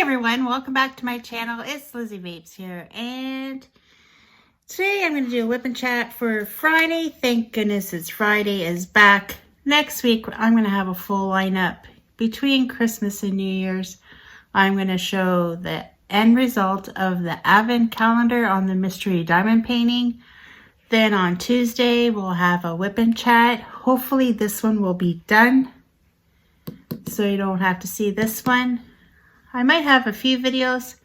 everyone, welcome back to my channel. It's Lizzie Vapes here, and today I'm going to do a whip and chat for Friday. Thank goodness it's Friday is back. Next week I'm going to have a full lineup. Between Christmas and New Year's, I'm going to show the end result of the Advent calendar on the mystery diamond painting. Then on Tuesday we'll have a whip and chat. Hopefully this one will be done, so you don't have to see this one. I might have a few videos.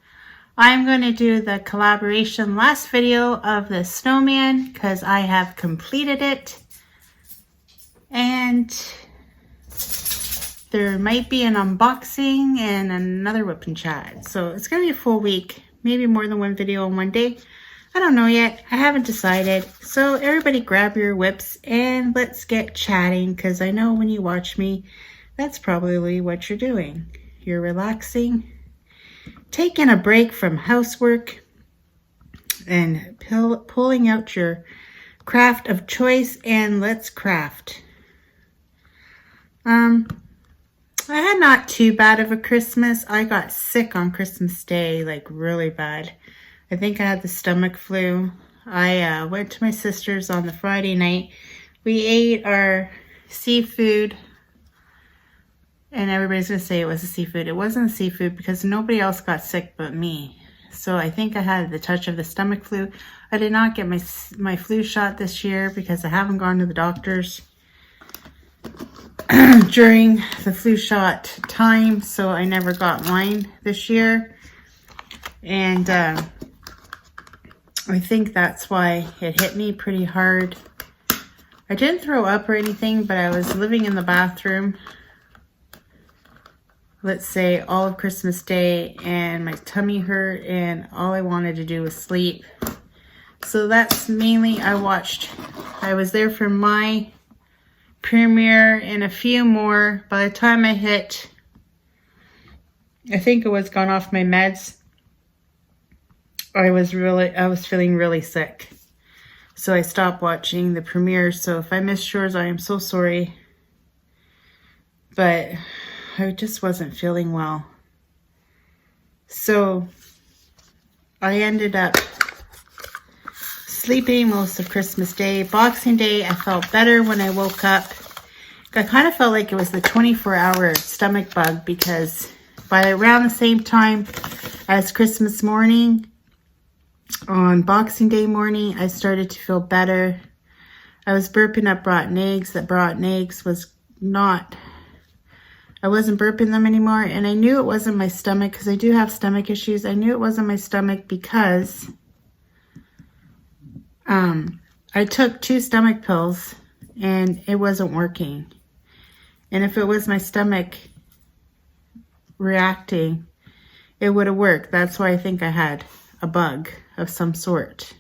I'm going to do the collaboration last video of the snowman because I have completed it. And there might be an unboxing and another whip and chat. So it's going to be a full week. Maybe more than one video in one day. I don't know yet. I haven't decided. So everybody grab your whips and let's get chatting, because I know when you watch me, that's probably what you're doing. You're relaxing, taking a break from housework, and pulling out your craft of choice, and let's craft. I had not too bad of a Christmas. I got sick on Christmas Day, like really bad. I think I had the stomach flu. I went to my sister's on the Friday night. We ate our seafood. And everybody's going to say it was a seafood. It wasn't seafood because nobody else got sick but me. So I think I had the touch of the stomach flu. I did not get my flu shot this year because I haven't gone to the doctors during the flu shot time. So I never got mine this year. And I think that's why it hit me pretty hard. I didn't throw up or anything, but I was living in the bathroom, let's say all of Christmas Day, and my tummy hurt and all I wanted to do was sleep. So that's mainly I was there for my premiere and a few more. By the time I hit, I think it was gone off my meds, I was feeling really sick. So I stopped watching the premiere. So if I missed yours, I am so sorry. But I just wasn't feeling well. So I ended up sleeping most of Christmas Day. Boxing Day, I felt better when I woke up. I kind of felt like it was the 24-hour stomach bug, because by around the same time as Christmas morning, on Boxing Day morning, I started to feel better. I was burping up rotten eggs. That rotten eggs was not... I wasn't burping them anymore, and I knew it wasn't my stomach because I do have stomach issues. I knew it wasn't my stomach because I took 2 stomach pills and it wasn't working. And if it was my stomach reacting, it would have worked. That's why I think I had a bug of some sort.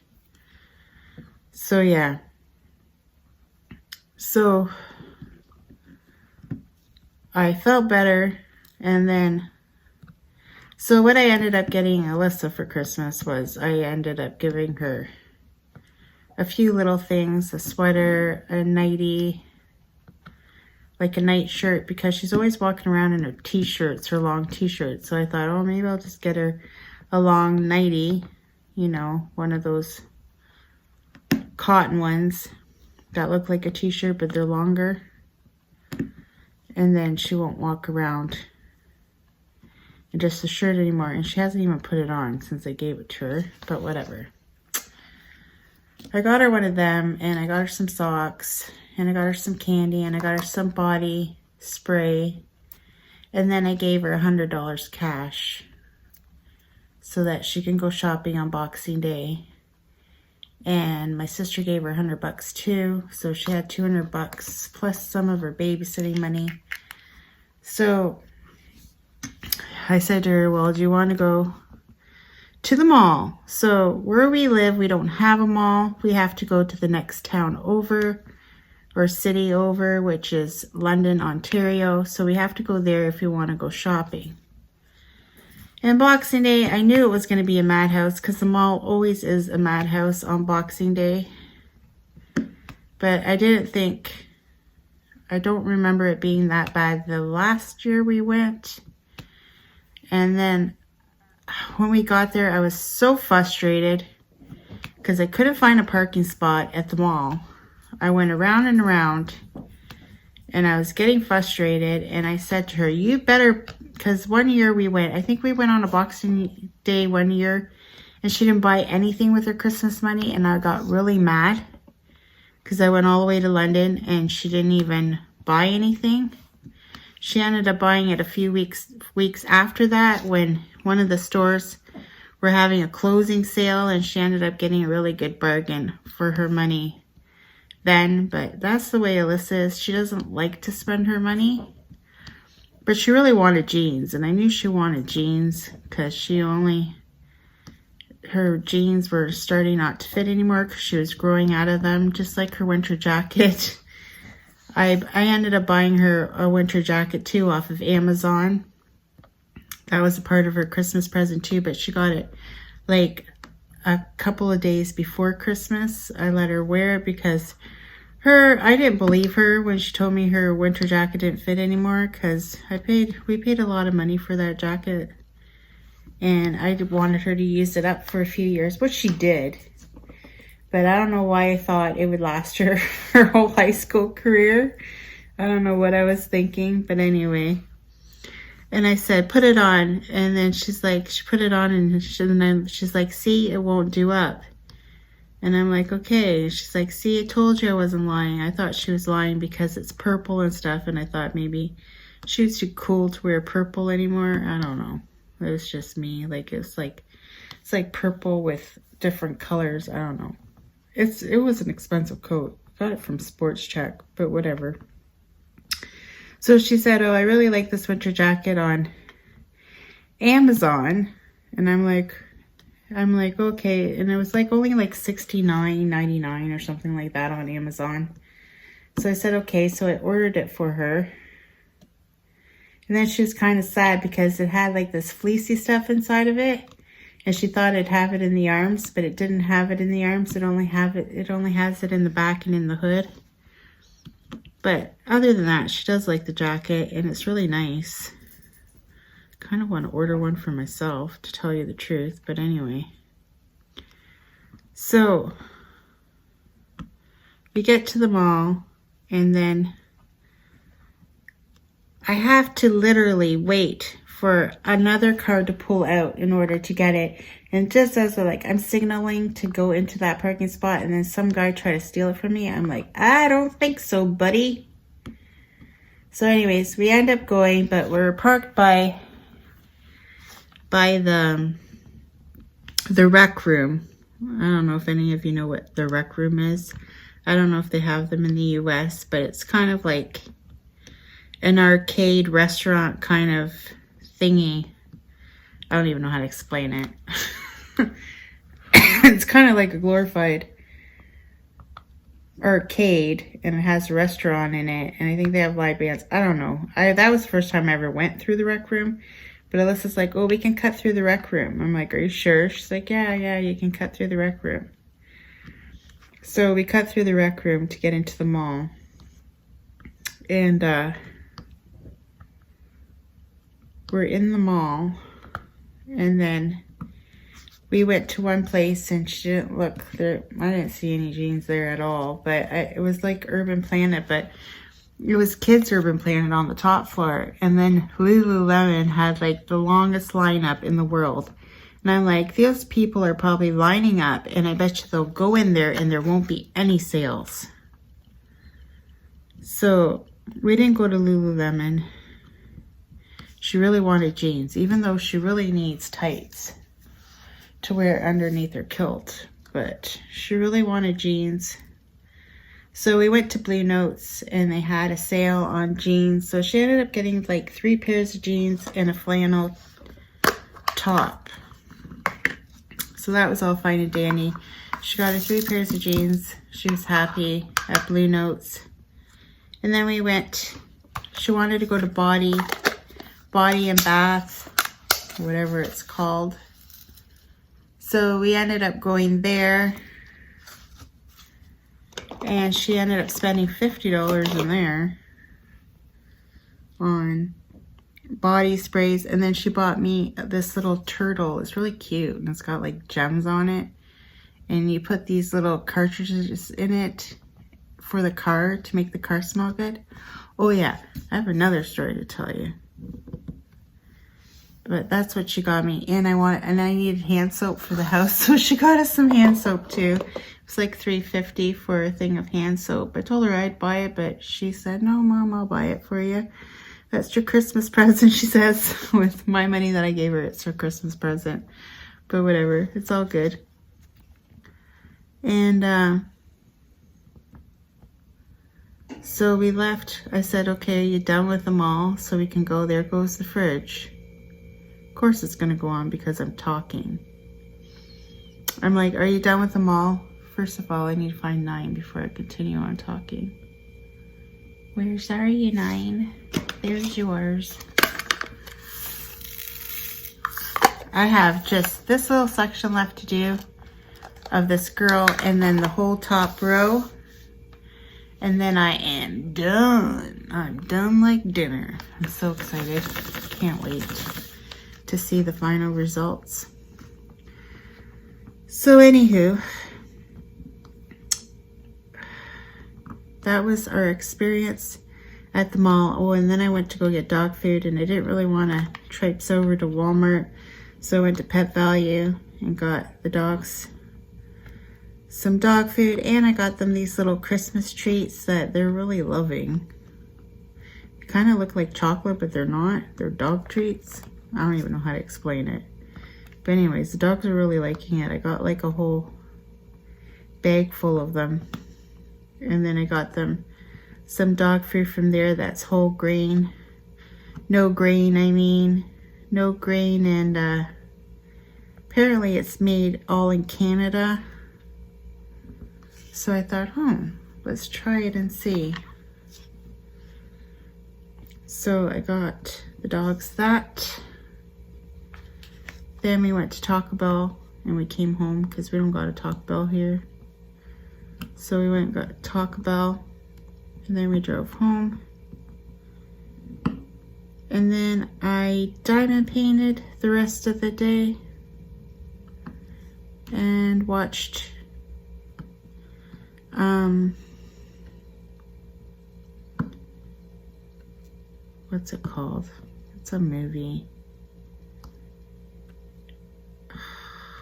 So yeah. So I felt better, and then, so what I ended up getting Alyssa for Christmas was I ended up giving her a few little things, a sweater, a nightie, like a night shirt, because she's always walking around in her t-shirts, her long t-shirts. So I thought, oh, maybe I'll just get her a long nightie, you know, one of those cotton ones that look like a t-shirt, but they're longer. And then she won't walk around in just a shirt anymore. And she hasn't even put it on since I gave it to her. But whatever. I got her one of them. And I got her some socks. And I got her some candy. And I got her some body spray. And then I gave her $100 cash, so that she can go shopping on Boxing Day. And my sister gave her $100 too, so she had $200 plus some of her babysitting money. So I said to her, well, do you want to go to the mall? So where we live, we don't have a mall. We have to go to the next town over, or city over, which is London, Ontario. So we have to go there if we want to go shopping. And Boxing Day, I knew it was going to be a madhouse because the mall always is a madhouse on Boxing Day. But I don't remember it being that bad the last year we went. And then when we got there, I was so frustrated because I couldn't find a parking spot at the mall. I went around and around, and I was getting frustrated, and I said to her, you better, because one year we went, I think we went on a Boxing Day one year, and she didn't buy anything with her Christmas money, and I got really mad because I went all the way to London, and she didn't even buy anything. She ended up buying it a few weeks after that when one of the stores were having a closing sale, and she ended up getting a really good bargain for her money then. But that's the way Alyssa is. She doesn't like to spend her money, but she really wanted jeans, and I knew she wanted jeans because her jeans were starting not to fit anymore because she was growing out of them, just like her winter jacket. I ended up buying her a winter jacket too off of Amazon. That was a part of her Christmas present too, but she got it like a couple of days before Christmas. I let her wear it because I didn't believe her when she told me her winter jacket didn't fit anymore, because we paid a lot of money for that jacket, and I wanted her to use it up for a few years, which she did. But I don't know why I thought it would last her whole high school career. I don't know what I was thinking, but anyway. And I said, put it on. And then she's like, she put it on, and she's like, see, it won't do up. And I'm like, okay. She's like, see, I told you I wasn't lying. I thought she was lying because it's purple and stuff, and I thought maybe she was too cool to wear purple anymore. I don't know. It was just me. Like, it's like purple with different colors. I don't know. It was an expensive coat. Got it from Sports Check, but whatever. So she said, oh, I really like this winter jacket on Amazon. And I'm like, okay. And it was like only like $69.99 or something like that on Amazon. So I said, okay. So I ordered it for her. And then she was kind of sad because it had like this fleecy stuff inside of it. And she thought it'd have it in the arms, but it didn't have it in the arms. It only has it in the back and in the hood. But other than that, she does like the jacket, and it's really nice. Kind of want to order one for myself, to tell you the truth, but anyway. So we get to the mall, and then I have to literally wait for another car to pull out in order to get it. And just as I'm signaling to go into that parking spot, and then some guy tried to steal it from me, I'm like, I don't think so, buddy. So anyways, we end up going, but we're parked by the rec room. I don't know if any of you know what the rec room is. I don't know if they have them in the US, but it's kind of like an arcade restaurant kind of thingy. I don't even know how to explain it. It's kind of like a glorified arcade, and it has a restaurant in it, and I think they have live bands. I don't know. That was the first time I ever went through the rec room. But Alyssa's like, oh, we can cut through the rec room. I'm like, are you sure? She's like, yeah, you can cut through the rec room. So we cut through the rec room to get into the mall. And we're in the mall, and then we went to one place, and she didn't look there. I didn't see any jeans there at all, but it was like Urban Planet, but it was Kids Urban Planet on the top floor. And then Lululemon had like the longest lineup in the world. And I'm like, those people are probably lining up, and I bet you they'll go in there and there won't be any sales. So we didn't go to Lululemon. She really wanted jeans, even though she really needs tights to wear underneath her kilt. But she really wanted jeans. So we went to Blue Notes, and they had a sale on jeans. So she ended up getting like 3 pairs of jeans and a flannel top. So that was all fine and dandy. She got her 3 pairs of jeans. She was happy at Blue Notes. And then we went, she wanted to go to Body and Bath, whatever it's called. So we ended up going there, and she ended up spending $50 in there on body sprays, and then she bought me this little turtle. It's really cute, and it's got like gems on it, and you put these little cartridges in it for the car to make the car smell good. Oh yeah, I have another story to tell you. But that's what she got me. And I needed hand soap for the house, so she got us some hand soap too. It's like $3.50 for a thing of hand soap. I told her I'd buy it, but she said, no, Mom, I'll buy it for you. That's your Christmas present, she says. With my money that I gave her, it's her Christmas present. But whatever, it's all good. And so we left. I said, okay, you done with them all? So we can go. There goes the fridge. Of course it's going to go on because I'm talking. I'm like, are you done with them all? First of all, I need to find 9 before I continue on talking. Where's are you, 9? There's yours. I have just this little section left to do of this girl, and then the whole top row. And then I am done. I'm done like dinner. I'm so excited. Can't wait to see the final results. So anywho, that was our experience at the mall. Oh, and then I went to go get dog food, and I didn't really want to traipse over to Walmart. So I went to Pet Value and got the dogs some dog food, and I got them these little Christmas treats that they're really loving. They kind of look like chocolate, but they're not. They're dog treats. I don't even know how to explain it. But anyways, the dogs are really liking it. I got like a whole bag full of them. And then I got them some dog food from there that's whole grain. No grain, I mean. No grain, and apparently it's made all in Canada. So I thought, let's try it and see. So I got the dogs that. Then we went to Taco Bell and we came home because we don't got a Taco Bell here. So we went and got Taco Bell, and then we drove home. And then I diamond painted the rest of the day and watched what's it called? It's a movie.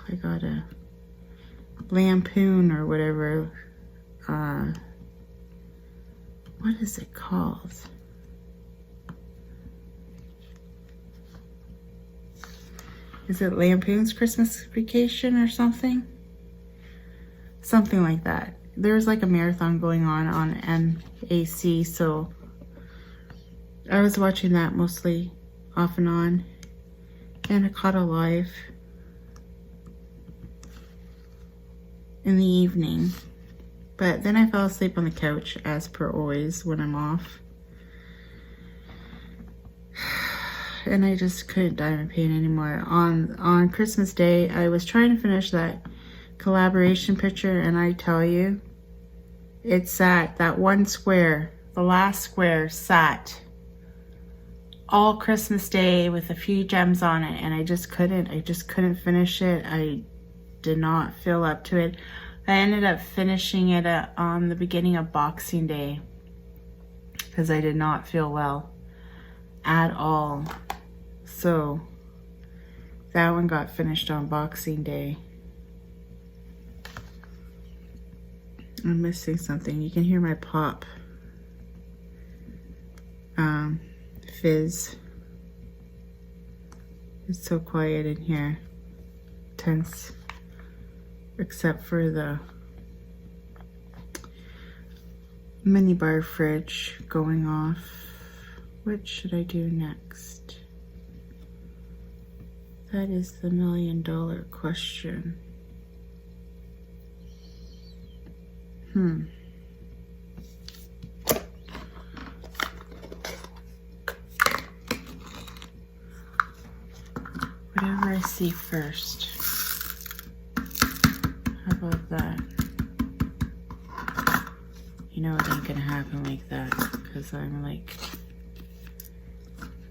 I got a Lampoon or whatever. What is it called? Is it Lampoon's Christmas Vacation or something? Something like that. There's like a marathon going on MAC, so I was watching that mostly off and on, and I caught a live in the evening. But then I fell asleep on the couch, as per always when I'm off. And I just couldn't diamond paint anymore. On Christmas Day, I was trying to finish that collaboration picture, and I tell you, it sat, that one square, the last square sat all Christmas Day with a few gems on it, and I just couldn't finish it. I did not feel up to it. I ended up finishing it on the beginning of Boxing Day because I did not feel well at all. So that one got finished on Boxing Day. I'm missing something. You can hear my pop. Fizz. It's so quiet in here. Tense. Except for the minibar fridge going off. What should I do next? That is the $1 million question. Whatever I see first. How about that? You know it ain't gonna happen like that because I'm like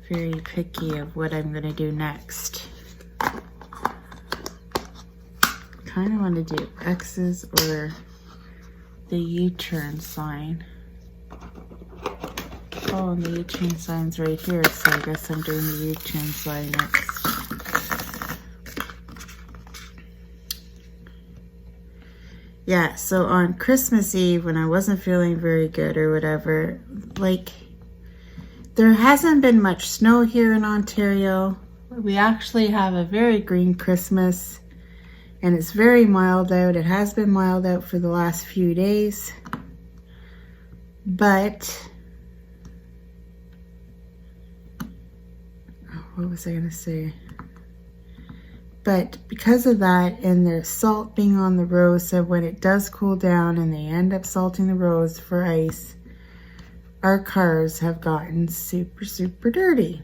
very picky of what I'm going to do next. Kind of want to do X's or the U-turn sign. Oh, and the U-turn sign's right here, so I guess I'm doing the U-turn sign next. Yeah, so on Christmas Eve, when I wasn't feeling very good or whatever, like, there hasn't been much snow here in Ontario. We actually have a very green Christmas, and it's very mild out. It has been mild out for the last few days. But, what was I going to say? But because of that, and there's salt being on the roads, so when it does cool down and they end up salting the roads for ice, our cars have gotten super, super dirty.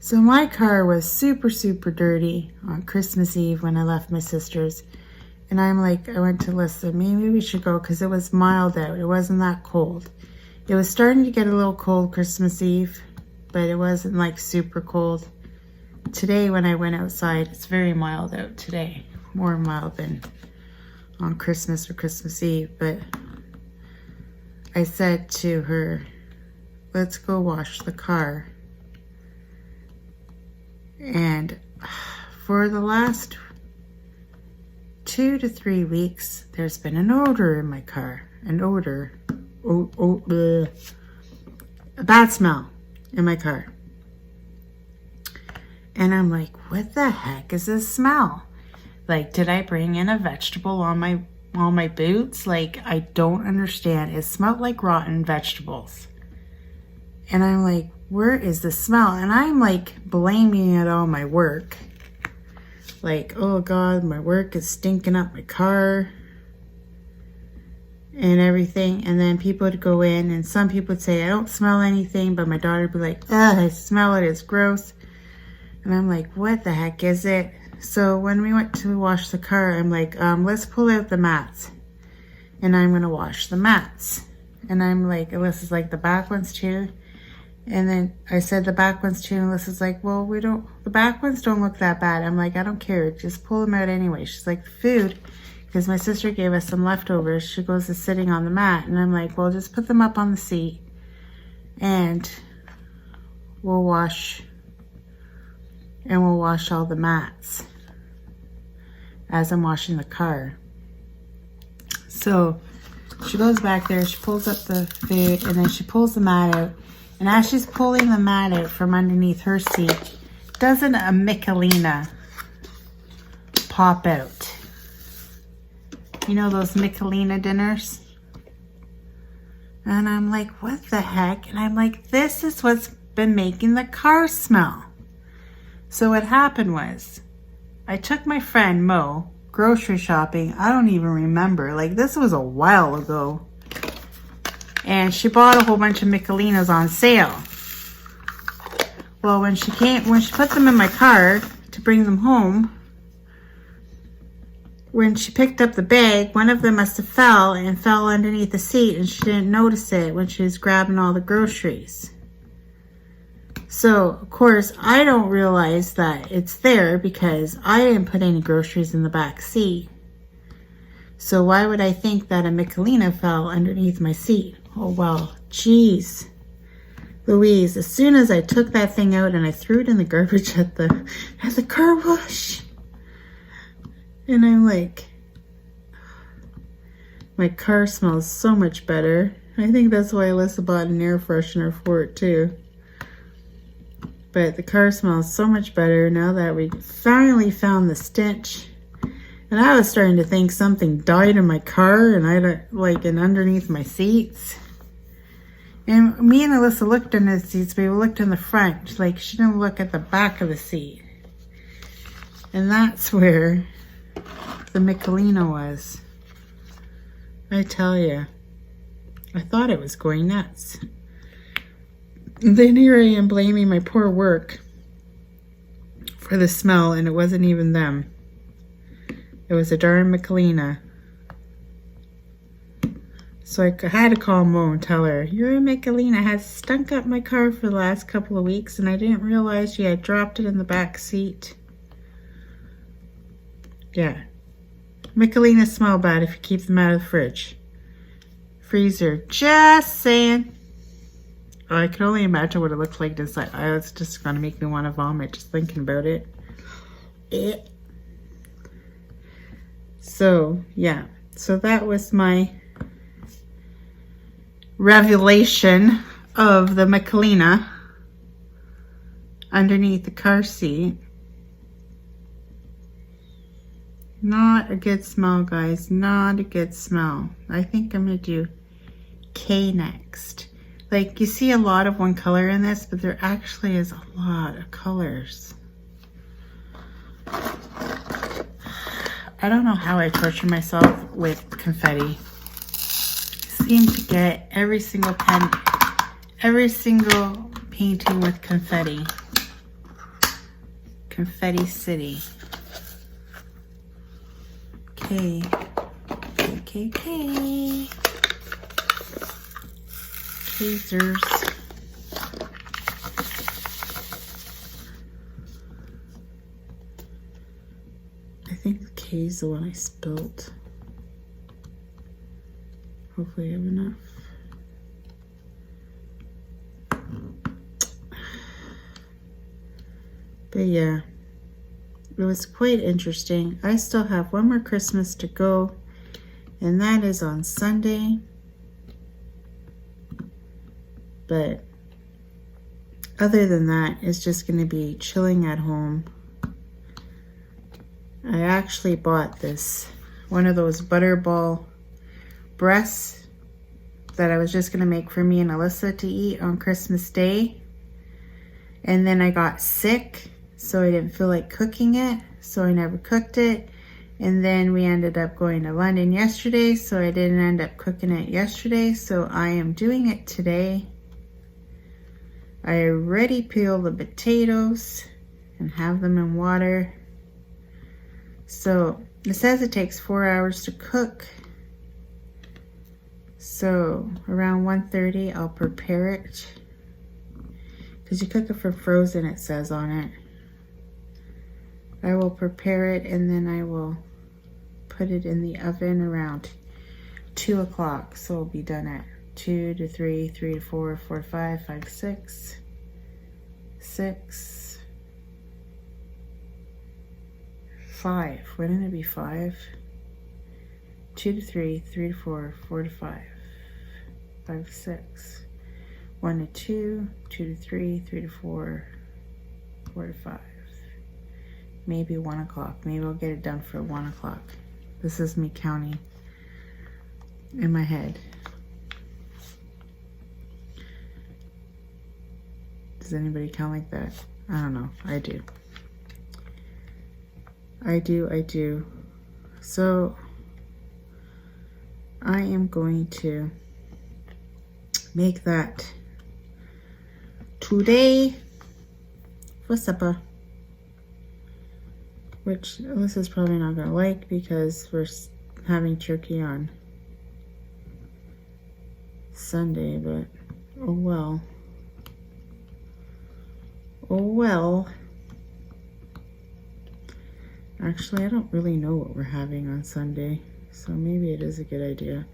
So my car was super, super dirty on Christmas Eve when I left my sister's. And I'm like, I went to Alyssa, maybe we should go, because it was mild out. It wasn't that cold. It was starting to get a little cold Christmas Eve, but it wasn't like super cold. Today when I went outside, it's very mild out today. More mild than on Christmas or Christmas Eve. But I said to her, let's go wash the car. And for the last 2 to 3 weeks, there's been an odor in my car. An odor. A bad smell in my car. And I'm like, what the heck is this smell? Like, did I bring in a vegetable on my boots? Like, I don't understand. It smelled like rotten vegetables. And I'm like, where is the smell? And I'm like blaming it on my work. Like, oh God, my work is stinking up my car and everything. And then people would go in, and some people would say, I don't smell anything, but my daughter would be like, I smell it, it's gross. And I'm like, what the heck is it? So when we went to wash the car, I'm like, let's pull out the mats. And I'm going to wash the mats. And I'm like, Alyssa's like, the back ones too? And then I said the back ones too. And Alyssa's like, well, the back ones don't look that bad. I'm like, I don't care. Just pull them out anyway. She's like, food, because my sister gave us some leftovers. She goes to sitting on the mat. And I'm like, well, just put them up on the seat. And we'll wash all the mats as I'm washing the car. So she goes back there, she pulls up the food, and then she pulls the mat out. And as she's pulling the mat out from underneath her seat, doesn't a Michelina pop out? You know those Michelina dinners? And I'm like, what the heck? And I'm like, this is what's been making the car smell. So what happened was, I took my friend Mo grocery shopping. I don't even remember. Like, this was a while ago. And she bought a whole bunch of Michelinas on sale. Well, when she put them in my car to bring them home, when she picked up the bag, one of them must have fell underneath the seat, and she didn't notice it when she was grabbing all the groceries. So, of course, I don't realize that it's there because I didn't put any groceries in the back seat. So why would I think that a Michelina fell underneath my seat? Oh, well, geez. Louise, as soon as I took that thing out and I threw it in the garbage at the car wash. And I'm like, my car smells so much better. I think that's why Alyssa bought an air freshener for it too. But the car smells so much better now that we finally found the stench. And I was starting to think something died in my car, and and underneath my seats. And me and Alyssa looked in the seats, but we looked in the front. Like, she didn't look at the back of the seat. And that's where the Michelina was. I tell you, I thought it was going nuts. And then here I am blaming my poor work for the smell, and it wasn't even them. It was a darn Michelina. So I had to call Mo and tell her, your Michelina has stunk up my car for the last couple of weeks and I didn't realize you had dropped it in the back seat. Yeah. Michelinas smell bad if you keep them out of the fridge. Freezer. Just saying. Oh, I can only imagine what it looked like inside. It's just going to make me want to vomit just thinking about it. So, yeah. So that was my revelation of the Michelina underneath the car seat. Not a good smell, guys. Not a good smell. I think I'm going to do K next. Like, you see a lot of one color in this, but there actually is a lot of colors. I don't know how I torture myself with confetti. I seem to get every single painting with confetti. Confetti City. K. Tasers. I think the K is the one I spilt. Hopefully I have enough. But yeah, it was quite interesting. I still have one more Christmas to go, and that is on Sunday. But other than that, it's just going to be chilling at home. I actually bought one of those butterball breasts that I was just going to make for me and Alyssa to eat on Christmas Day. And then I got sick, so I didn't feel like cooking it, so I never cooked it. And then we ended up going to London yesterday, so I didn't end up cooking it yesterday. So I am doing it today. I already peeled the potatoes and have them in water. So it says it takes 4 hours to cook. So around 1:30 I'll prepare it. Because you cook it for frozen, it says on it. I will prepare it and then I will put it in the oven around 2 o'clock. So it'll be done at 2 to 3, 3 to 4, 4 to 5, 5 to 6, 6, 5. Wouldn't it be 5? 2 to 3, 3 to 4, 4 to 5, 5 to 6, 1 to 2, 2 to 3, 3 to 4, 4 to 5. Maybe 1 o'clock. Maybe I'll get it done for 1 o'clock. This is me counting in my head. Does anybody count like that? I don't know. I do. I do. So I am going to make that today for supper, which Alyssa's probably not gonna like because we're having turkey on Sunday, but oh well. Oh well. Actually, I don't really know what we're having on Sunday, so maybe it is a good idea.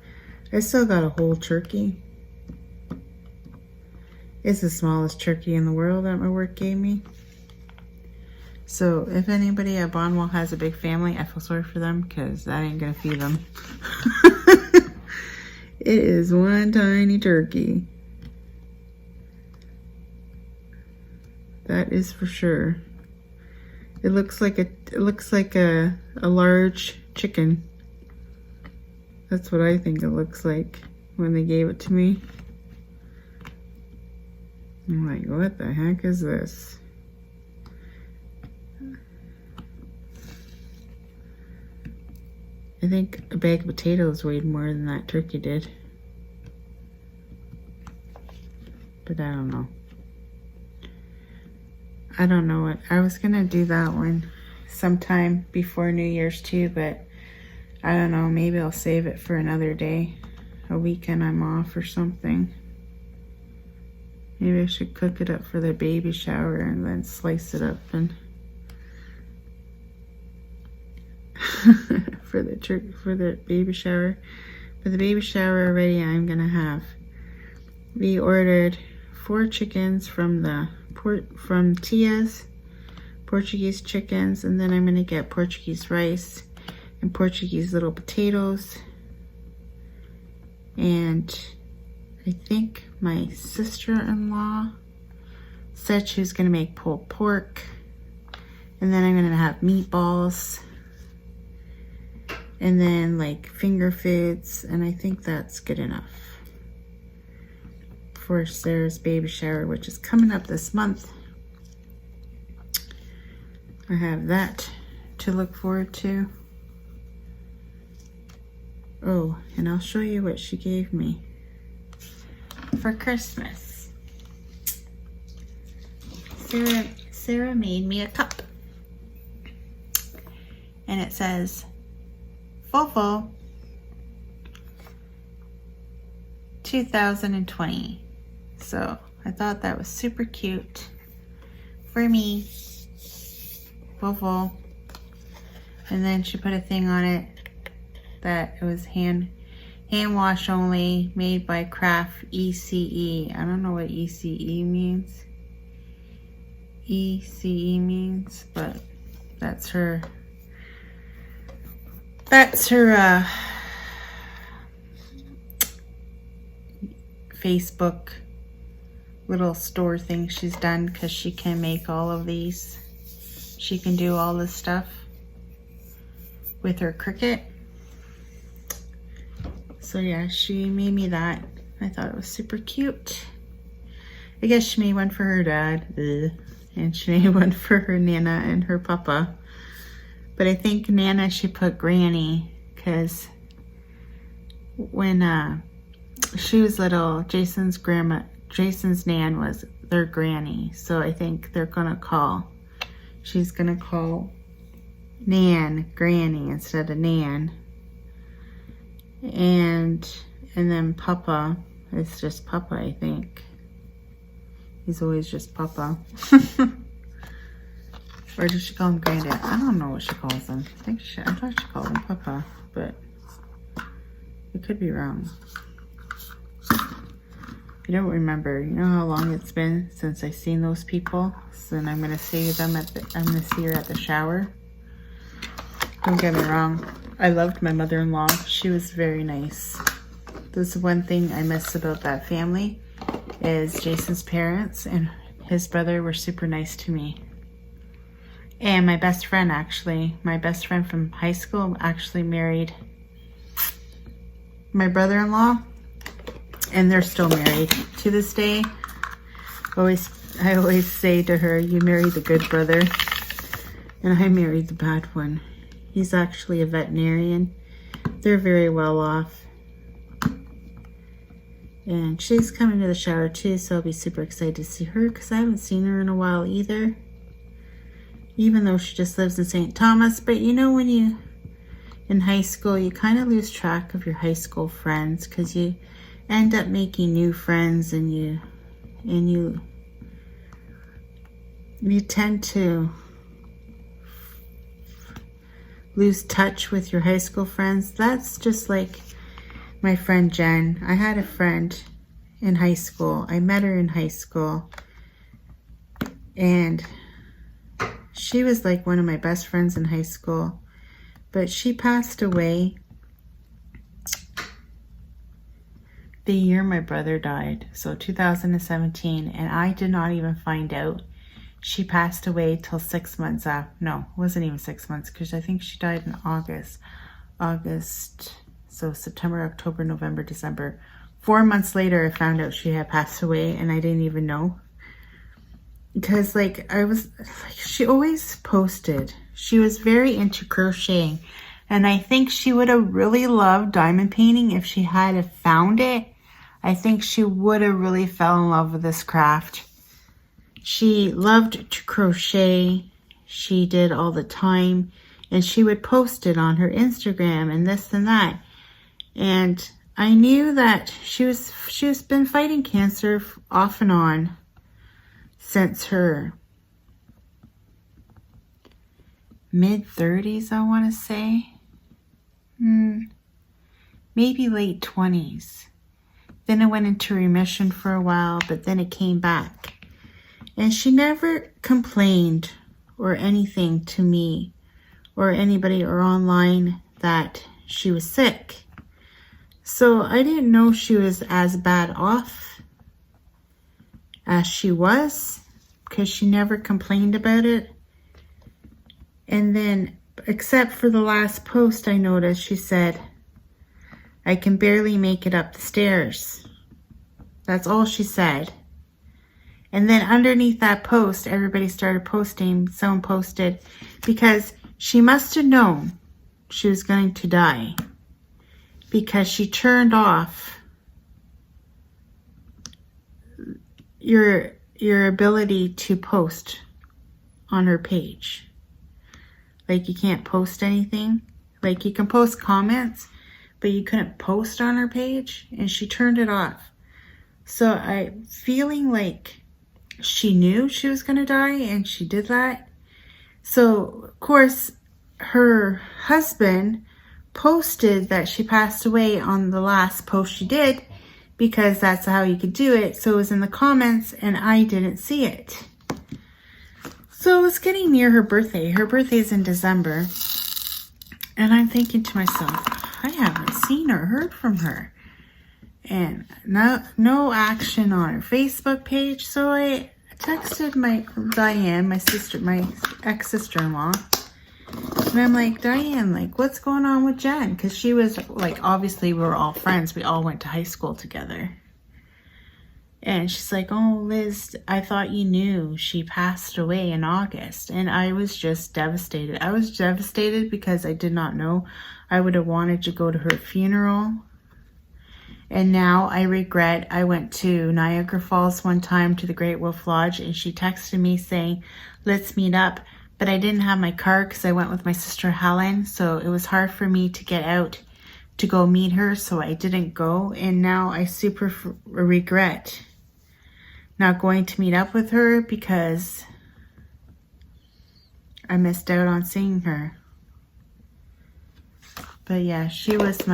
I still got a whole turkey. It's the smallest turkey in the world that my work gave me. So if anybody at Bonwell has a big family, I feel sorry for them because that ain't gonna feed them. It is one tiny turkey. That is for sure. It looks like a large chicken. That's what I think it looks like when they gave it to me. I'm like, what the heck is this? I think a bag of potatoes weighed more than that turkey did. But I don't know. I don't know what. I was gonna do that one sometime before New Year's too, but I don't know. Maybe I'll save it for another day. a weekend I'm off or something. Maybe I should cook it up for the baby shower and then slice it up and for the baby shower. For the baby shower already, I'm gonna have. We ordered 4 chickens from Tia's, Portuguese chickens, and then I'm gonna get Portuguese rice and Portuguese little potatoes. And I think my sister-in-law said she was gonna make pulled pork, and then I'm gonna have meatballs, and then like finger foods, and I think that's good enough for Sarah's baby shower, which is coming up this month. I have that to look forward to. Oh, and I'll show you what she gave me for Christmas. Sarah made me a cup, and it says Fofo 2020. So I thought that was super cute for me, Fofo. And then she put a thing on it that it was hand wash only, made by Craft ECE. I don't know what ECE means. ECE means, but that's her Facebook little store thing she's done, because she can make all of these. She can do all this stuff with her Cricut. So yeah, she made me that. I thought it was super cute. I guess she made one for her dad. And she made one for her Nana and her Papa. But I think Nana, she put Granny, because when she was little, Jason's Nan was their Granny. So I think she's gonna call Nan Granny instead of Nan. And then Papa is just Papa, I think. He's always just Papa. Or does she call him Granddad? I don't know what she calls him. I thought she called him Papa, but I could be wrong. I don't remember. You know how long it's been since I've seen those people? So then I'm gonna see her at the shower. Don't get me wrong. I loved my mother-in-law. She was very nice. This is one thing I miss about that family, is Jason's parents and his brother were super nice to me. And my best friend from high school actually married my brother-in-law, and they're still married to this day. I always say to her, you married the good brother, and I married the bad one. He's actually a veterinarian. They're very well off. And she's coming to the shower too, so I'll be super excited to see her, because I haven't seen her in a while either. Even though she just lives in St. Thomas. But you know, when you in high school, you kind of lose track of your high school friends, because you end up making new friends, and you tend to lose touch with your high school friends. That's just like my friend Jen. I had a friend in high school. I met her in high school, and she was like one of my best friends in high school, but she passed away the year my brother died, so 2017, and I did not even find out she passed away till 6 months after. No, it wasn't even 6 months, because I think she died in August, so September, October, November, December. 4 months later, I found out she had passed away, and I didn't even know. Because she always posted. She was very into crocheting, and I think she would have really loved diamond painting if she had found it. I think she would have really fell in love with this craft. She loved to crochet. She did all the time, and she would post it on her Instagram and this and that. And I knew that she's been fighting cancer off and on since her mid-30s, I want to say. Maybe late 20s. Then it went into remission for a while, but then it came back. And she never complained or anything to me or anybody or online that she was sick. So I didn't know she was as bad off as she was, because she never complained about it. And then, except for the last post I noticed, she said, I can barely make it up the stairs. That's all she said. And then underneath that post, everybody started posting. Someone posted, because she must have known she was going to die, because she turned off your ability to post on her page. Like, you can't post anything. Like, you can post comments, but you couldn't post on her page, and she turned it off. So I'm feeling like she knew she was going to die, and she did that. So, of course, her husband posted that she passed away on the last post she did, because that's how you could do it. So it was in the comments, and I didn't see it. So it was getting near her birthday. Her birthday is in December. And I'm thinking to myself, I haven't seen or heard from her. And no action on her Facebook page. So I texted my Diane, my ex-sister-in-law. And I'm like, Diane, like, what's going on with Jen? Because she was, like, obviously we were all friends. We all went to high school together. And she's like, oh, Liz, I thought you knew she passed away in August. And I was just devastated. I was devastated because I did not know. I would have wanted to go to her funeral. And now I regret. I went to Niagara Falls one time to the Great Wolf Lodge, and she texted me saying, let's meet up. But I didn't have my car because I went with my sister Helen. So it was hard for me to get out to go meet her. So I didn't go. And now I super regret not going to meet up with her because I missed out on seeing her. But yeah, she was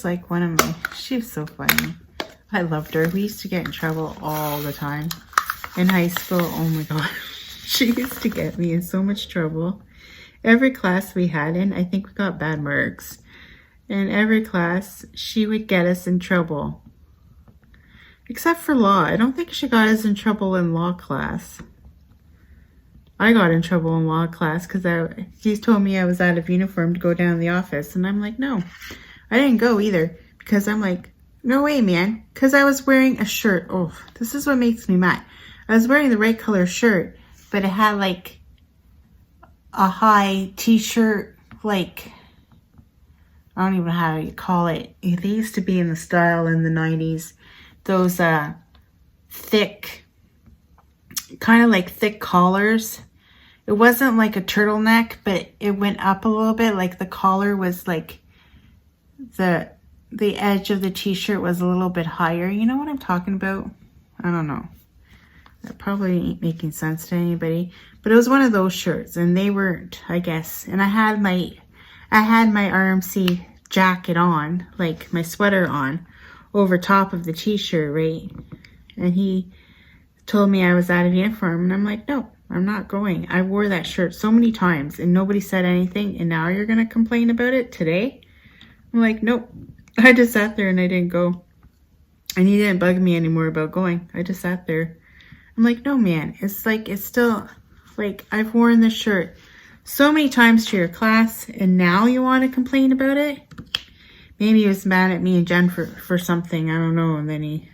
like one of my, she was so funny. I loved her. We used to get in trouble all the time in high school. Oh my God. She used to get me in so much trouble. Every class we had in, I think we got bad marks. In every class, she would get us in trouble. Except for law. I don't think she got us in trouble in law class. I got in trouble in law class because he told me I was out of uniform to go down to the office. And I'm like, no, I didn't go either. Because I'm like, no way, man. Because I was wearing a shirt. Oh, this is what makes me mad. I was wearing the right color shirt, but it had like a high t-shirt, like, I don't even know how you call it. They used to be in the style in the 90s. Those thick, kind of like thick collars. It wasn't like a turtleneck, but it went up a little bit. Like the collar was like, the edge of the t-shirt was a little bit higher. You know what I'm talking about? I don't know. That probably ain't making sense to anybody. But it was one of those shirts, and they weren't, I guess. And I had my RMC jacket on, like my sweater on, over top of the t-shirt, right? And he told me I was out of uniform, and I'm like, no, I'm not going. I wore that shirt so many times, and nobody said anything, and now you're going to complain about it today? I'm like, nope. I just sat there, and I didn't go. And he didn't bug me anymore about going. I just sat there. I'm like, no, man. It's like, it's still, like, I've worn this shirt so many times to your class, and now you want to complain about it? Maybe he was mad at me and Jen for something. I don't know. And then he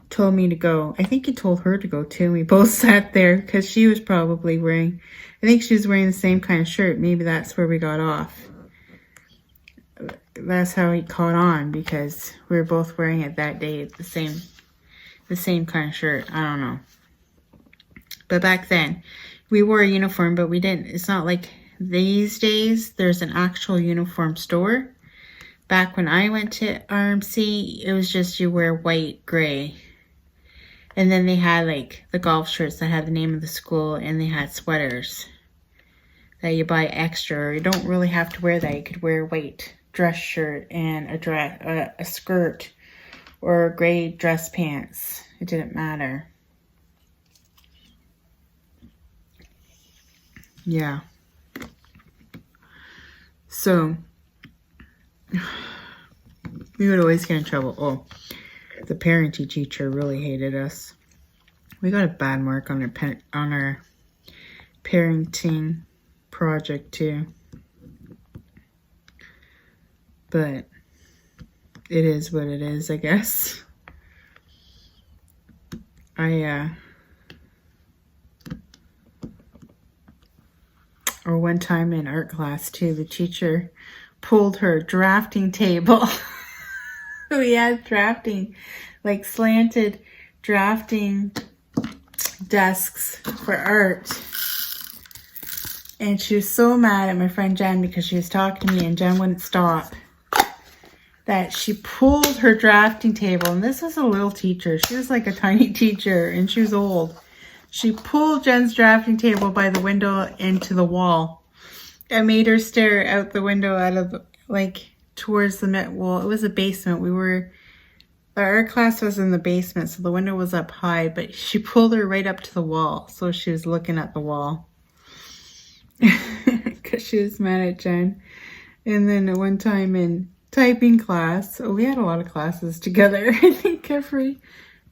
told me to go. I think he told her to go too. We both sat there because she was probably wearing, I think she was wearing the same kind of shirt. Maybe that's where we got off. That's how he caught on, because we were both wearing it that day. The same kind of shirt. I don't know. But back then, we wore a uniform, but we didn't. It's not like these days there's an actual uniform store. back when I went to RMC, it was just you wear white, gray. And then they had like the golf shirts that had the name of the school, and they had sweaters that you buy extra. Or you don't really have to wear that. You could wear a white dress shirt and a skirt or gray dress pants. It didn't matter. Yeah. So we would always get in trouble. Oh, the parenting teacher really hated us. We got a bad mark on our parenting project too. But it is what it is, I guess. Or one time in art class too, the teacher pulled her drafting table. We had drafting, like slanted drafting desks for art. And she was so mad at my friend Jen because she was talking to me and Jen wouldn't stop, that she pulled her drafting table. And this was a little teacher. She was like a tiny teacher and she was old. She pulled Jen's drafting table by the window into the wall. I made her stare out the window out of, like, towards the well, it was a basement. Our art class was in the basement, so the window was up high, but she pulled her right up to the wall, so she was looking at the wall. Because she was mad at Jen. And then at one time in typing class, we had a lot of classes together. I think every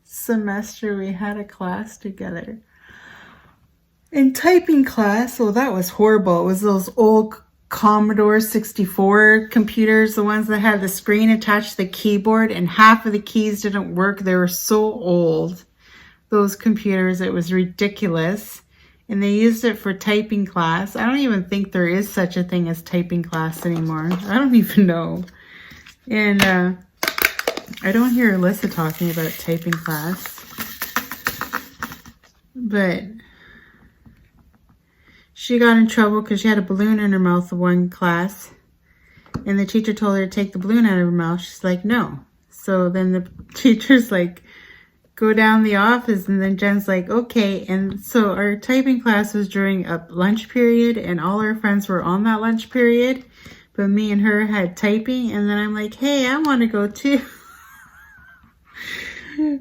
semester we had a class together. In typing class, well, that was horrible. It was those old Commodore 64 computers, the ones that had the screen attached to the keyboard, and half of the keys didn't work. They were so old, those computers. It was ridiculous. And they used it for typing class. I don't even think there is such a thing as typing class anymore. I don't even know. And I don't hear Alyssa talking about typing class. But she got in trouble because she had a balloon in her mouth in one class. And the teacher told her to take the balloon out of her mouth. She's like, no. So then the teacher's like, go down the office. And then Jen's like, okay. And so our typing class was during a lunch period. And all our friends were on that lunch period. But me and her had typing. And then I'm like, hey, I want to go too.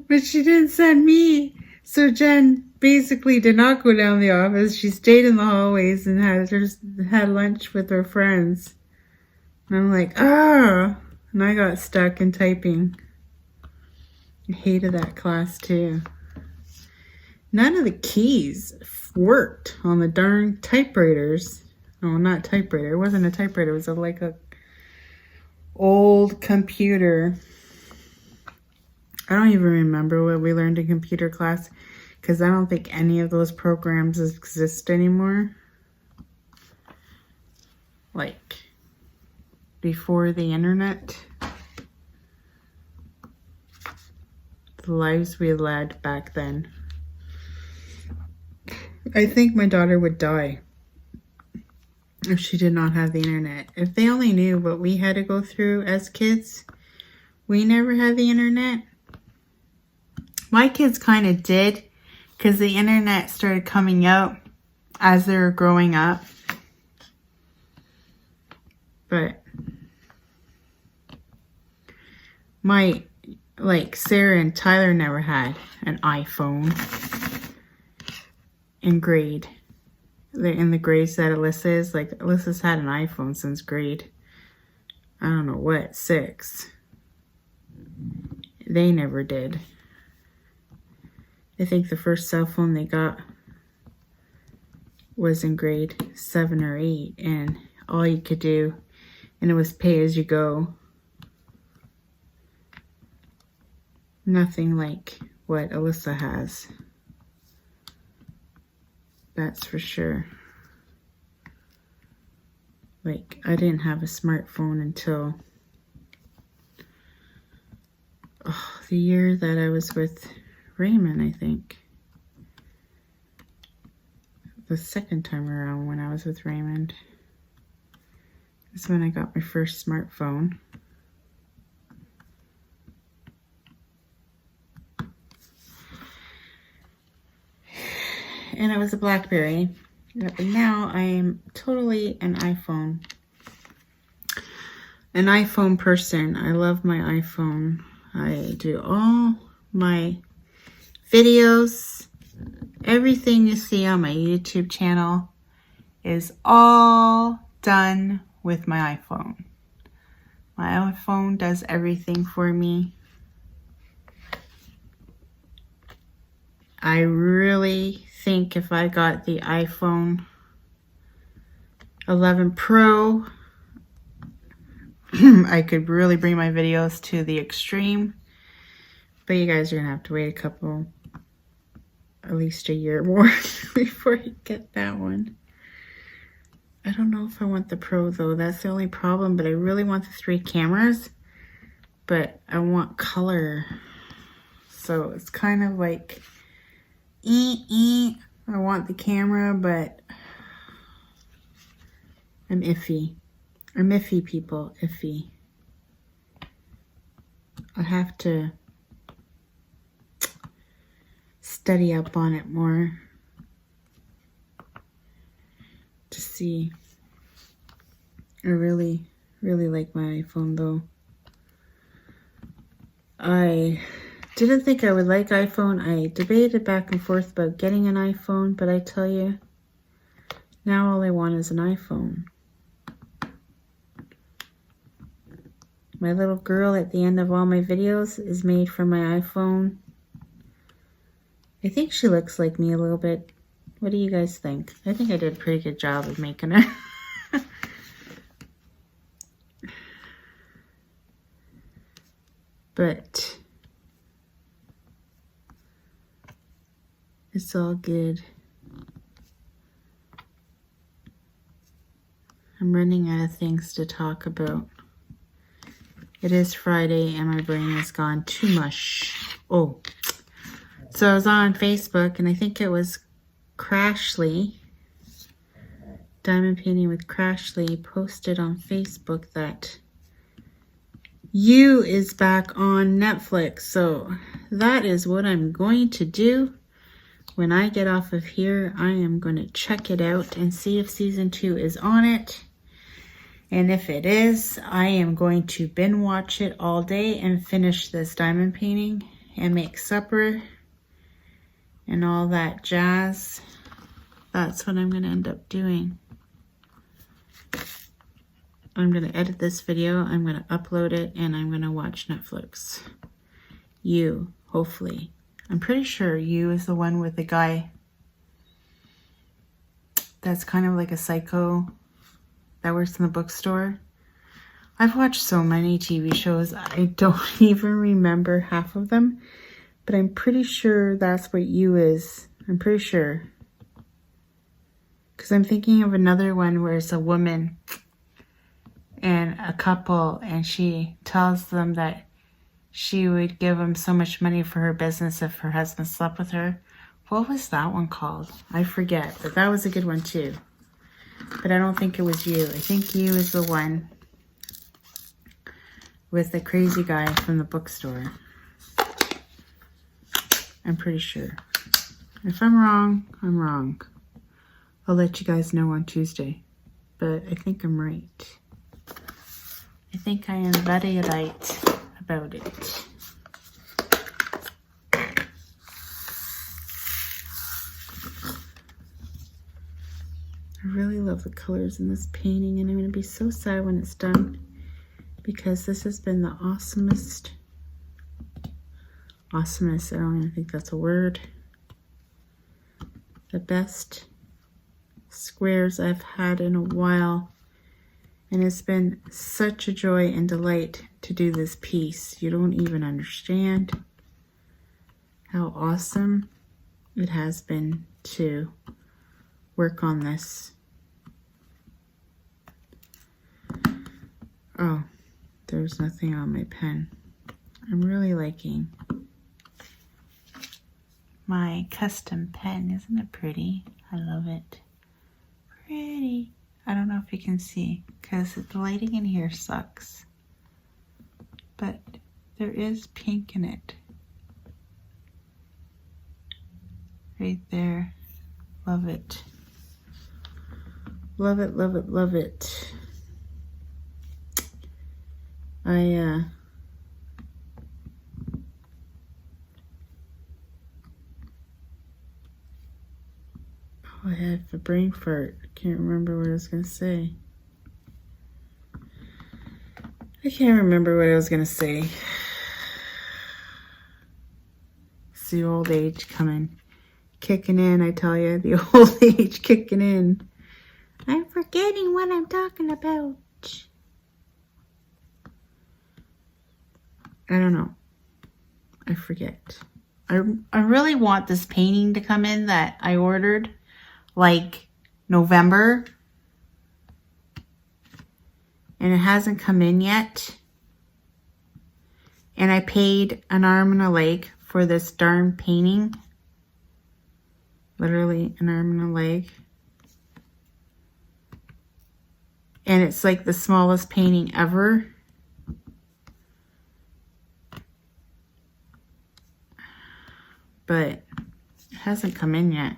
But she didn't send me. So Jen basically did not go down the office. She stayed in the hallways and had lunch with her friends. And I'm like, ah. And I got stuck in typing. I hated that class too. None of the keys worked on the darn typewriters. Oh, not typewriter. It wasn't a typewriter. It was like a old computer. I don't even remember what we learned in computer class because I don't think any of those programs exist anymore. Like before the internet. The lives we led back then. I think my daughter would die if she did not have the internet. If they only knew what we had to go through as kids. We never had the internet. My kids kind of did because the internet started coming out as they were growing up. But Sarah and Tyler never had an iPhone in grade. They're in the grades that Alyssa is. Like, Alyssa's had an iPhone since grade, I don't know what, 6. They never did. I think the first cell phone they got was in grade 7 or 8. And all you could do, and it was pay as you go. Nothing like what Alyssa has. That's for sure. Like, I didn't have a smartphone until the year that I was with Raymond, I think. The second time around when I was with Raymond is when I got my first smartphone. and it was a BlackBerry. But now I am totally an iPhone person. I love my iPhone. I do all my videos, everything you see on my YouTube channel is all done with my iPhone. My iPhone does everything for me. I really think if I got the iPhone 11 Pro, I could really bring my videos to the extreme. But you guys are going to have to wait at least a year more before you get that one. I don't know if I want the Pro though. That's the only problem. But I really want the 3 cameras. But I want color. So it's kind of like, I want the camera, but I'm iffy. I'm iffy, people. Iffy. I have to study up on it more to see. I really, really like my iPhone though. I didn't think I would like iPhone. I debated back and forth about getting an iPhone, but I tell you, now all I want is an iPhone. My little girl at the end of all my videos is made from my iPhone. I think she looks like me a little bit. What do you guys think? I think I did a pretty good job of making her. But it's all good. I'm running out of things to talk about. It is Friday and my brain has gone to mush. Oh, so I was on Facebook and I think it was Crashly, Diamond Painting with Crashly, posted on Facebook that You is back on Netflix. So that is what I'm going to do. When I get off of here, I am going to check it out and see if season 2 is on it. And if it is, I am going to binge watch it all day and finish this diamond painting and make supper and all that jazz. That's what I'm going to end up doing. I'm going to edit this video, I'm going to upload it, and I'm going to watch Netflix. You, hopefully. I'm pretty sure You is the one with the guy that's kind of like a psycho that works in the bookstore. I've watched so many TV shows, I don't even remember half of them. But I'm pretty sure that's what You is. I'm pretty sure. Because I'm thinking of another one where it's a woman and a couple, and she tells them that she would give him so much money for her business if her husband slept with her. What was that one called? I forget, but that was a good one too. But I don't think it was You. I think You is the one with the crazy guy from the bookstore. I'm pretty sure. If I'm wrong, I'm wrong. I'll let you guys know on Tuesday. But I think I'm right. I think I am very right about it. I really love the colors in this painting, and I'm going to be so sad when it's done because this has been the awesomest, I don't even think that's a word, the best squares I've had in a while, and it's been such a joy and delight to do this piece. You don't even understand how awesome it has been to work on this. Oh, there's nothing on my pen. I'm really liking my custom pen. Isn't it pretty? I love it. Pretty. I don't know if you can see because the lighting in here sucks. But there is pink in it. Right there. Love it. Love it, love it, love it. Oh, I had a brain fart. I can't remember what I was going to say. I can't remember what I was going to say. It's the old age coming. Kicking in, I tell you. The old age kicking in. I'm forgetting what I'm talking about. I don't know. I forget. I really want this painting to come in that I ordered like November. And it hasn't come in yet. And I paid an arm and a leg for this darn painting. Literally an arm and a leg. And it's like the smallest painting ever. But it hasn't come in yet.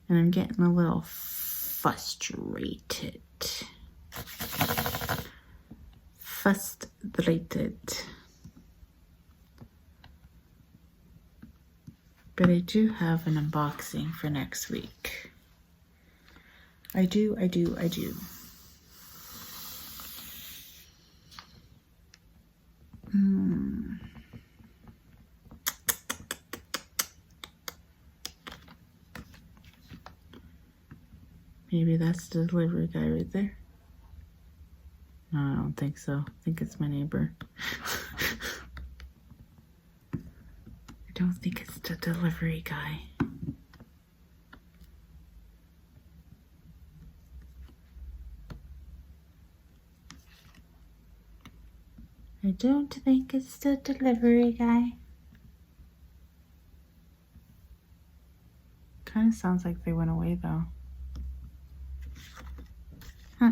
And I'm getting a little frustrated. Frustrated. But I do have an unboxing for next week. I do. Maybe that's the delivery guy right there. No, I don't think so. I think it's my neighbor. I don't think it's the delivery guy. I don't think it's the delivery guy. Kind of sounds like they went away though. Huh.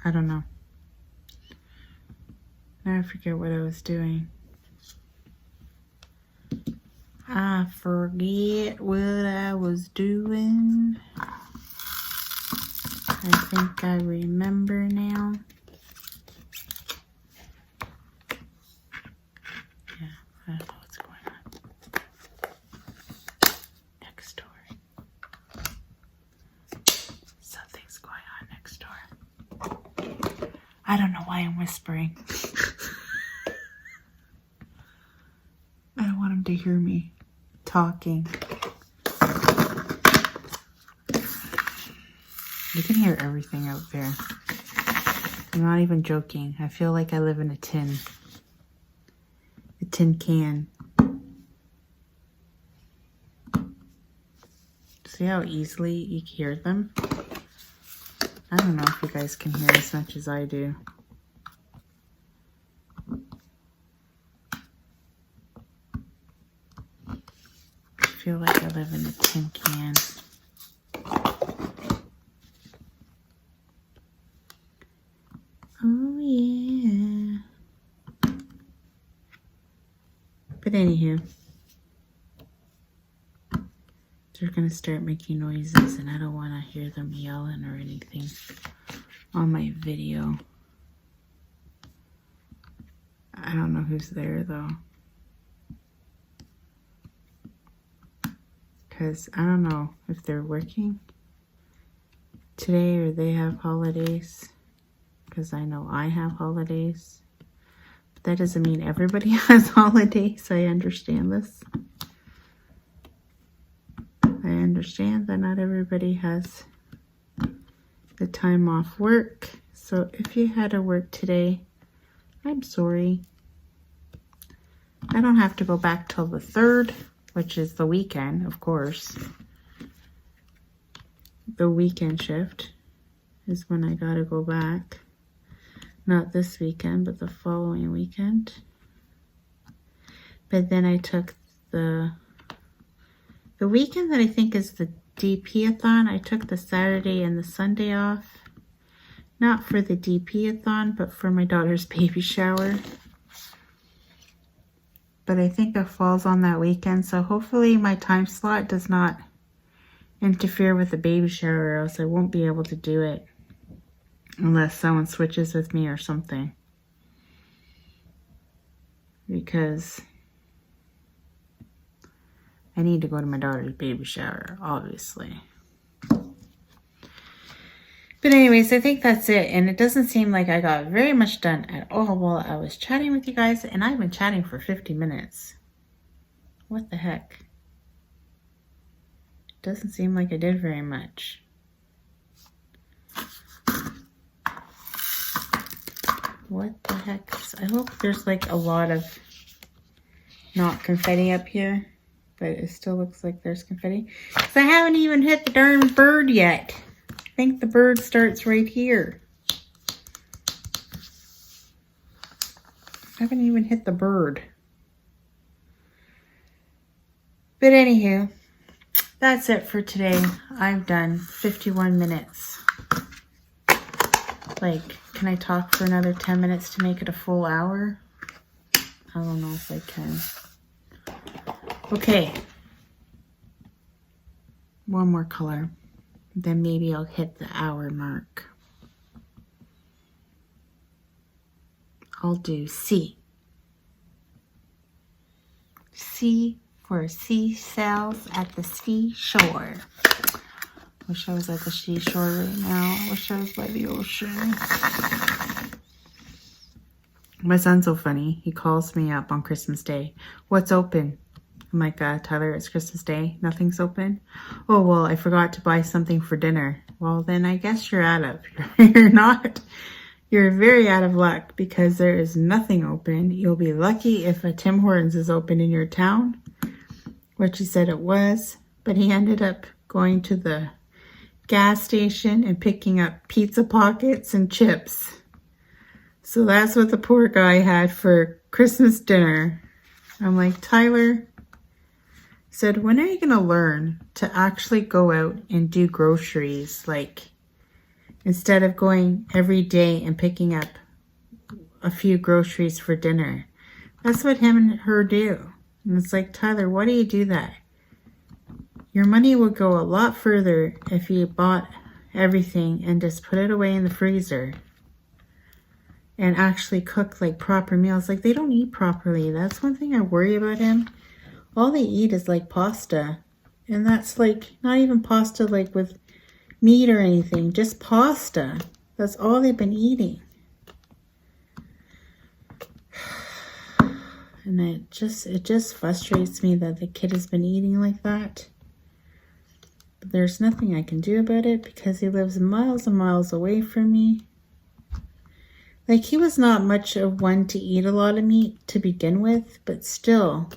I don't know. Now I forget what I was doing. I forget what I was doing. I think I remember now. Yeah, I don't know what's going on. Next door. Something's going on next door. I don't know why I'm whispering. I don't want him to hear me talking. You can hear everything out there. I'm not even joking. I feel like I live in a tin can. See how easily you hear them? I don't know if you guys can hear as much as I do. I feel like I live in a tin can. Oh yeah. But anywho, they're gonna start making noises and I don't want to hear them yelling or anything on my video. I don't know who's there though. Because I don't know if they're working today or they have holidays. Because I know I have holidays. But that doesn't mean everybody has holidays. I understand this. I understand that not everybody has the time off work. So if you had to work today, I'm sorry. I don't have to go back till the 3rd, which is the weekend, of course. The weekend shift is when I gotta go back. Not this weekend, but the following weekend. But then I took the weekend that I think is the DP-a-thon. I took the Saturday and the Sunday off. Not for the DP-a-thon, but for my daughter's baby shower. but I think it falls on that weekend, so hopefully my time slot does not interfere with the baby shower, or else I won't be able to do it unless someone switches with me or something, because I need to go to my daughter's baby shower, obviously. But anyways, I think that's it. And it doesn't seem like I got very much done at all while I was chatting with you guys. And I've been chatting for 50 minutes. What the heck? Doesn't seem like I did very much. What the heck? I hope there's like a lot of not confetti up here. But it still looks like there's confetti. Because I haven't even hit the darn bird yet. I think the bird starts right here. I haven't even hit the bird. But anywho, that's it for today. I've done 51 minutes. Like, can I talk for another 10 minutes to make it a full hour? I don't know if I can. Okay. One more color. Then maybe I'll hit the hour mark. I'll do C. C for seashells at the seashore. Wish I was at the seashore right now. Wish I was by the ocean. My son's so funny. He calls me up on Christmas Day. What's open? I'm like, Tyler, it's Christmas Day. Nothing's open. Oh, well, I forgot to buy something for dinner. Well, then I guess you're out of. You're very out of luck because there is nothing open. You'll be lucky if a Tim Hortons is open in your town, which he said it was. But he ended up going to the gas station and picking up pizza pockets and chips. So that's what the poor guy had for Christmas dinner. I'm like, Tyler, said, when are you going to learn to actually go out and do groceries? Like, instead of going every day and picking up a few groceries for dinner. That's what him and her do. And it's like, Tyler, why do you do that? Your money would go a lot further if you bought everything and just put it away in the freezer and actually cook like proper meals. Like, they don't eat properly. That's one thing I worry about him. All they eat is like pasta. And that's like not even pasta like with meat or anything. Just pasta. That's all they've been eating. And it just frustrates me that the kid has been eating like that. But there's nothing I can do about it because he lives miles and miles away from me. Like, he was not much of one to eat a lot of meat to begin with, but still,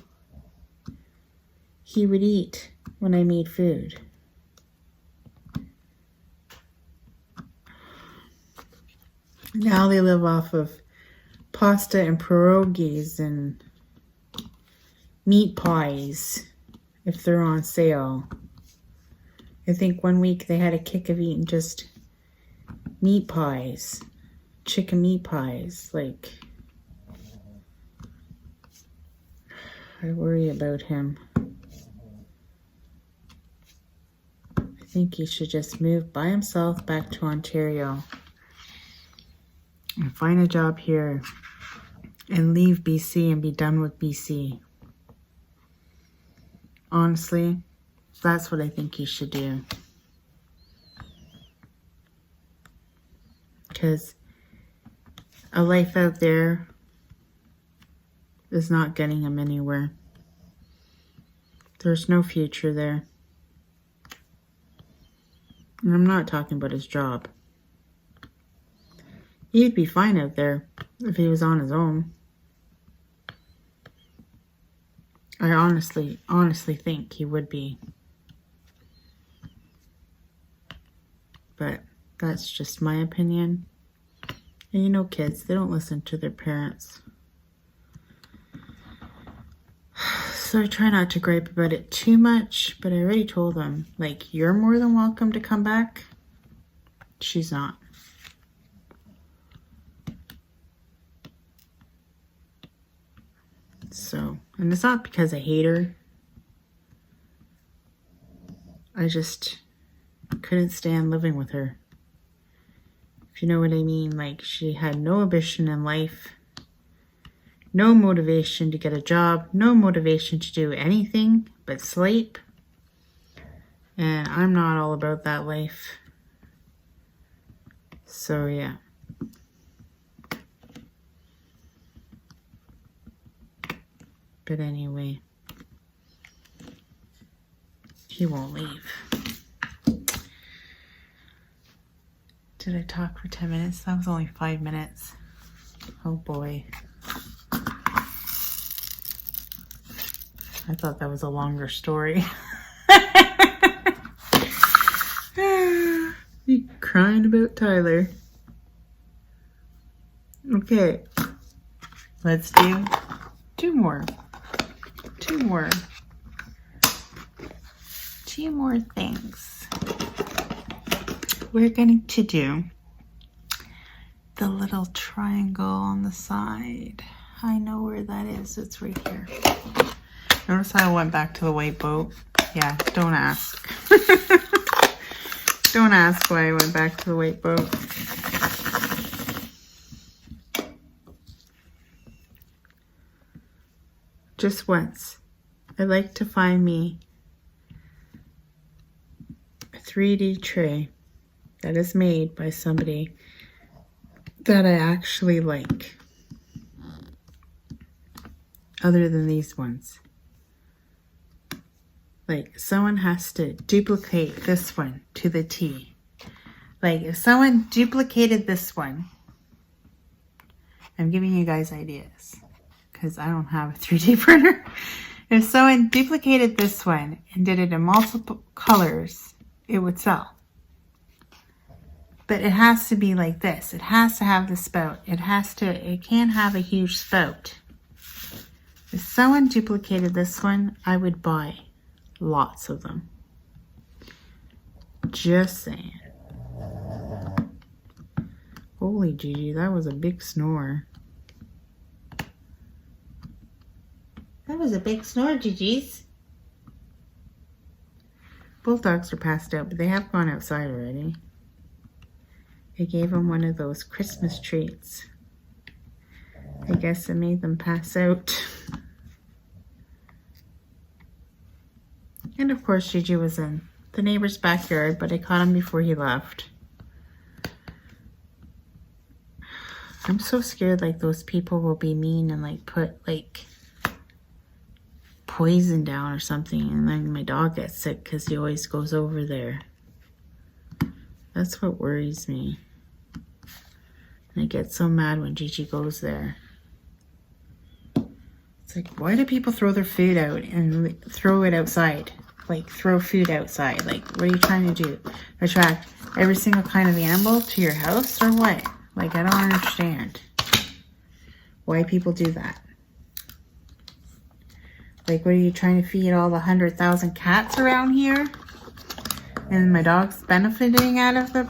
he would eat when I made food. Now they live off of pasta and pierogies and meat pies if they're on sale. I think one week they had a kick of eating just meat pies, chicken meat pies. Like, I worry about him. I think he should just move by himself back to Ontario and find a job here and leave BC and be done with BC. Honestly, that's what I think he should do. Because a life out there is not getting him anywhere. There's no future there. And I'm not talking about his job. He'd be fine out there if he was on his own. I honestly think he would be. But that's just my opinion. And you know, kids, they don't listen to their parents. So I try not to gripe about it too much, but I already told them, like, you're more than welcome to come back. She's not. So, and it's not because I hate her. I just couldn't stand living with her. If you know what I mean, like she had no ambition in life, no motivation to get a job, no motivation to do anything but sleep. And I'm not all about that life. So yeah. But anyway, he won't leave. Did I talk for 10 minutes? That was only 5 minutes. Oh boy. I thought that was a longer story. You crying about Tyler. Okay. Let's do two more things. We're going to do the little triangle on the side. I know where that is. It's right here. Notice how I went back to the white boat? Yeah, don't ask. Don't ask why I went back to the white boat. Just once. I like to find me a 3D tray that is made by somebody that I actually like, other than these ones. Like, someone has to duplicate this one to the T. Like, if someone duplicated this one, I'm giving you guys ideas because I don't have a 3D printer. If someone duplicated this one and did it in multiple colors, it would sell. But it has to be like this. It has to have the spout. It can't have a huge spout. If someone duplicated this one, I would buy lots of them. Just saying. Holy Gigi, that was a big snore. That was a big snore, Gigi's. Both dogs are passed out, but they have gone outside already. I gave them one of those Christmas treats. I guess it made them pass out. And of course, Gigi was in the neighbor's backyard, but I caught him before he left. I'm so scared like those people will be mean and like put like poison down or something, and then my dog gets sick because he always goes over there. That's what worries me. And I get so mad when Gigi goes there. It's like, why do people throw their food out and throw it outside? Like, throw food outside. Like, what are you trying to do? Attract every single kind of animal to your house or what? Like, I don't understand why people do that. Like, what are you trying to feed all the 100,000 cats around here? And my dog's benefiting out of the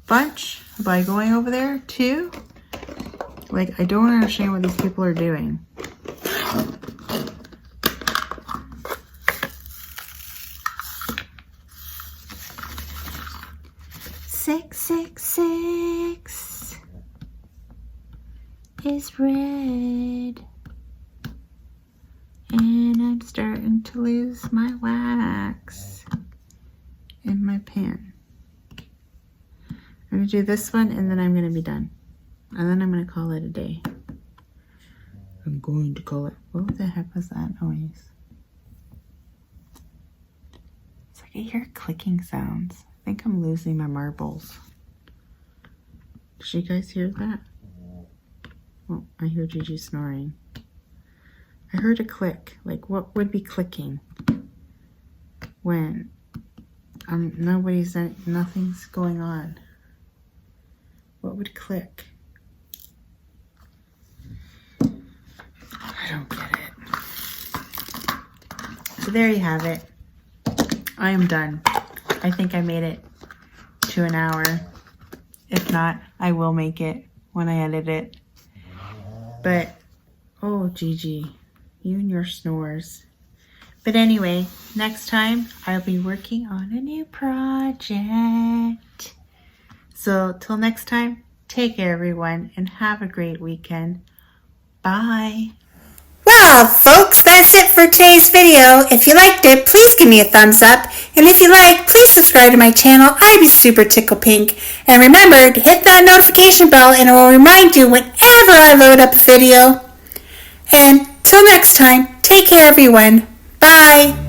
bunch by going over there too? Like, I don't understand what these people are doing. Six, 6 is red. And I'm starting to lose my wax in my pen. I'm going to do this one and then I'm going to be done. And then I'm going to call it a day. I'm going to call it. What the heck was that noise? It's like I hear clicking sounds. I think I'm losing my marbles. Did you guys hear that? Oh, I hear Gigi snoring. I heard a click. Like, what would be clicking when nothing's going on? What would click? I don't get it. So there you have it. I am done. I think I made it to an hour. If not, I will make it when I edit it. But, oh, Gigi. You and your snores. But anyway, next time I'll be working on a new project. So till next time, take care everyone and have a great weekend. Bye. Well, folks, that's it for today's video. If you liked it, please give me a thumbs up. And if you like, please subscribe to my channel. I'd be super tickle pink. And remember to hit that notification bell and it will remind you whenever I load up a video. And till next time, take care everyone. Bye.